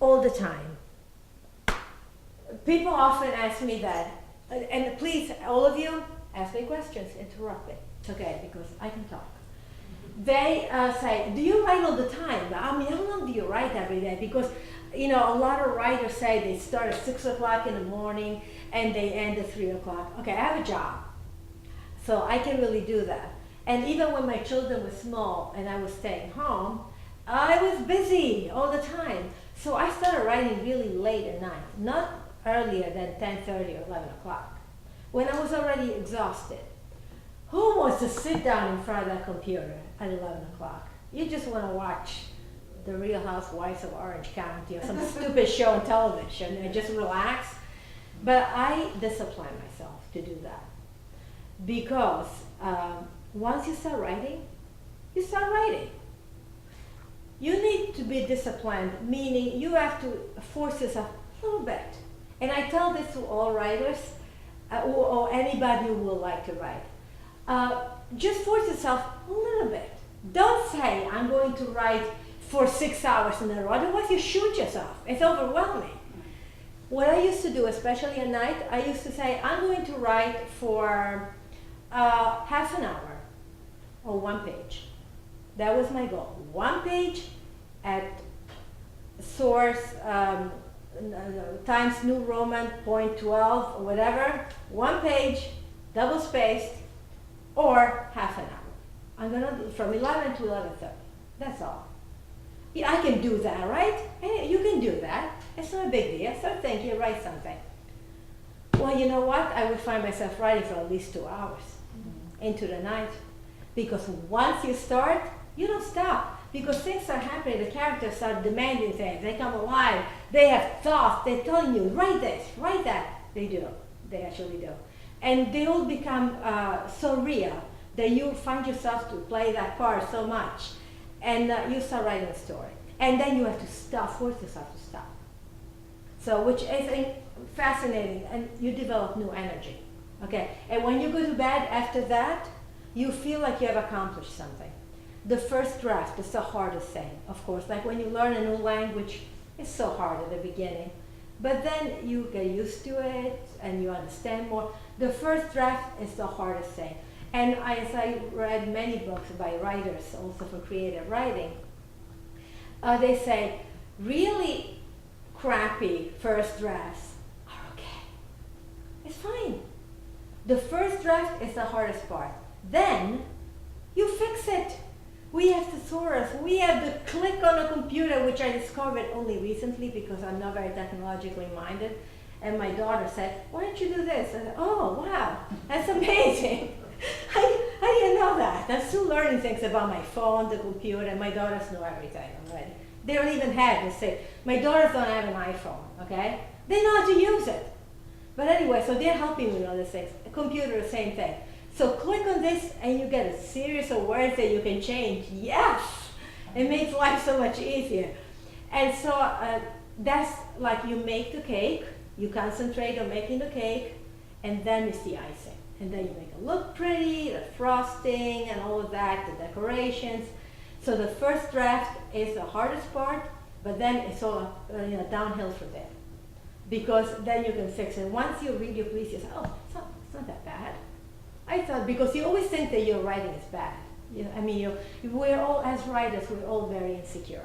all the time. People often ask me that, and please, all of you, ask me questions, interrupt me. It's okay, because I can talk. They say, do you write all the time? I mean, how long do you write every day? Because, you know, a lot of writers say they start at 6 o'clock in the morning and they end at 3 o'clock. Okay, I have a job, so I can really do that. And even when my children were small and I was staying home, I was busy all the time. So I started writing really late at night, not earlier than 10:30 or 11 o'clock, when I was already exhausted. Who wants to sit down in front of that computer at 11 o'clock? You just want to watch The Real Housewives of Orange County or some stupid show on television and just relax. But I discipline myself to do that because once you start writing, you start writing. You need to be disciplined, meaning you have to force yourself a little bit. And I tell this to all writers or anybody who would like to write. Just force yourself a little bit. Don't say, I'm going to write for 6 hours in a row, otherwise you shoot yourself. It's overwhelming. What I used to do, especially at night, I used to say, I'm going to write for half an hour or 1 page. That was my goal. 1 page at source Times New Roman .12 or whatever. 1 page, double spaced, or half an hour. I'm gonna do from 11 to 11:30. That's all. Yeah, I can do that, right? And you can do that. It's not a big deal. So think you write something. Well, you know what? I would find myself writing for at least 2 hours into the night. Because once you start, you don't stop. Because things are happening, the characters start demanding things, they come alive, they have thoughts, they're telling you, write this, write that. They do, they actually do. And they all become so real that you find yourself to play that part so much. And you start writing a story. And then you have to stop, force yourself to stop. So, which is fascinating, and you develop new energy. Okay, and when you go to bed after that, you feel like you have accomplished something. The first draft is the hardest thing, of course. Like when you learn a new language, it's so hard at the beginning. But then you get used to it and you understand more. The first draft is the hardest thing. And as I read many books by writers, also for creative writing, they say really crappy first drafts are okay. It's fine. The first draft is the hardest part. Then you fix it. We have thesaurus. We have the click on a computer, which I discovered only recently because I'm not very technologically minded. And my daughter said, why don't you do this? I said, oh, wow, that's amazing. I didn't know that. I'm still learning things about my phone, the computer, and my daughters know everything already. They don't even have, they say, my daughters don't have an iPhone, okay? They know how to use it. But anyway, so they're helping me with all these things. A computer, the same thing. So click on this and you get a series of words that you can change. Yes! It makes life so much easier. And so that's like you make the cake, you concentrate on making the cake, and then it's the icing. And then you make it look pretty, the frosting and all of that, the decorations. So the first draft is the hardest part, but then it's all downhill from there. Because then you can fix it. Once you read your piece, you say, oh, it's not that bad. I thought, because you always think that your writing is bad. I mean, we're all, as writers, we're all very insecure.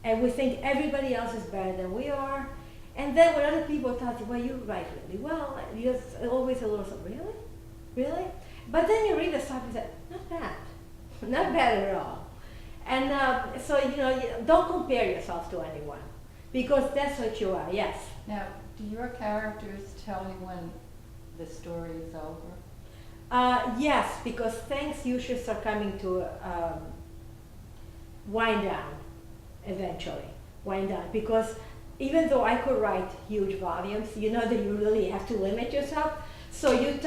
And we think everybody else is better than we are. And then when other people tell you, well, you write really well, you're always a little, really? Really? But then you read the stuff and say, not bad. Not bad at all. And so, don't compare yourself to anyone. Because that's what you are, yes. Now, do your characters tell you when the story is over? Yes, because things usually start coming to wind down eventually. Wind down. Because even though I could write huge volumes, you know that you really have to limit yourself. So you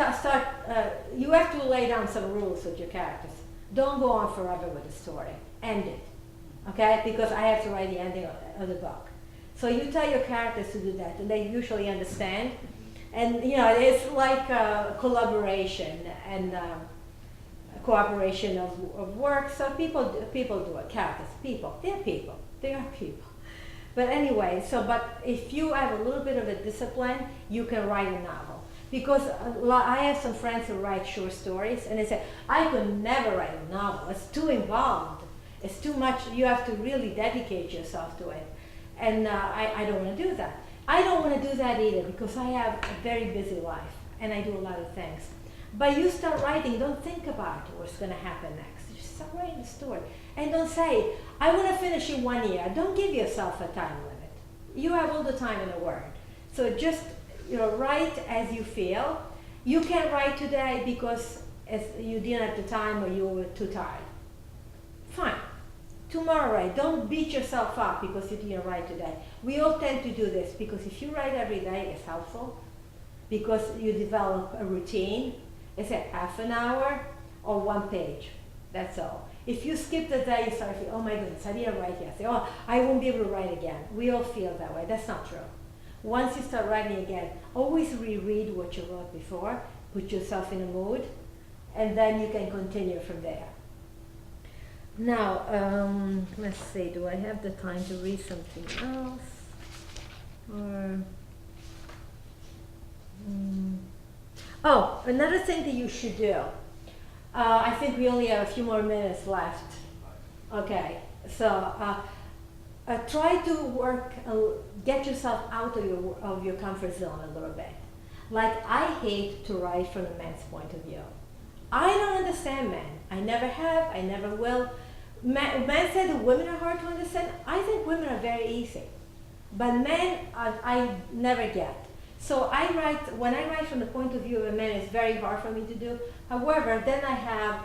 you have to lay down some rules with your characters. Don't go on forever with the story. End it. Okay? Because I have to write the ending of the book. So you tell your characters to do that, and they usually understand. And it's like collaboration and cooperation of work. So people do it. Characters, people, they're people. They are people. But anyway, but if you have a little bit of a discipline, you can write a novel. Because I have some friends who write short stories, and they say, I could never write a novel. It's too involved. It's too much. You have to really dedicate yourself to it. And I don't want to do that. I don't want to do that either, because I have a very busy life, and I do a lot of things. But you start writing, don't think about what's going to happen next. Just start writing the story. And don't say, I want to finish in 1 year. Don't give yourself a time limit. You have all the time in the world. So just write as you feel. You can't write today because you didn't have the time or you were too tired. Fine. Tomorrow write. Don't beat yourself up because you didn't write today. We all tend to do this because if you write every day, it's helpful because you develop a routine. It's a half an hour or 1 page. That's all. If you skip the day, you start feeling, oh my goodness, I didn't write yesterday. Oh, I won't be able to write again. We all feel that way. That's not true. Once you start writing again, always reread what you wrote before, put yourself in a mood, and then you can continue from there. Now, let's see, do I have the time to read something else? Or, oh, another thing that you should do. I think we only have a few more minutes left. Okay, so try to work, get yourself out of your comfort zone a little bit. Like, I hate to write from a man's point of view. I don't understand men. I never have, I never will. Men say that women are hard to understand. I think women are very easy. But men, I never get. So when I write from the point of view of a man, it's very hard for me to do. However, then I have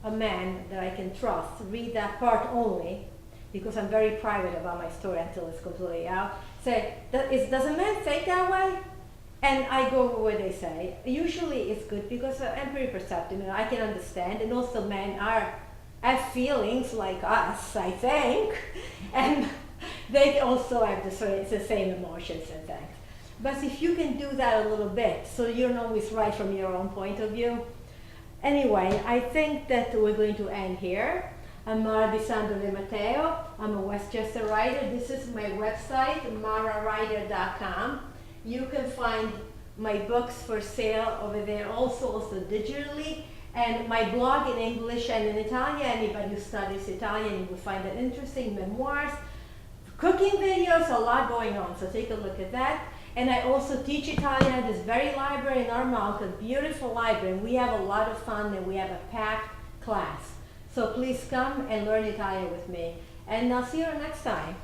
a man that I can trust, read that part only, because I'm very private about my story until it's completely out. Say, does a man think that way? And I go with what they say. Usually it's good because I'm pretty perceptive, I can understand, and also men have feelings like us, I think, and they also have the same emotions and things. But if you can do that a little bit, so you don't always write from your own point of view. Anyway, I think that we're going to end here. I'm Sandro De Matteo. I'm a Westchester writer. This is my website, marawriter.com. You can find my books for sale over there, also digitally, and my blog in English and in Italian. Anybody who studies Italian, you will find it interesting. Memoirs, cooking videos, a lot going on, so take a look at that. And I also teach Italian at this very library in our mountain, beautiful library, and we have a lot of fun, and we have a packed class. So please come and learn Italian with me, and I'll see you next time.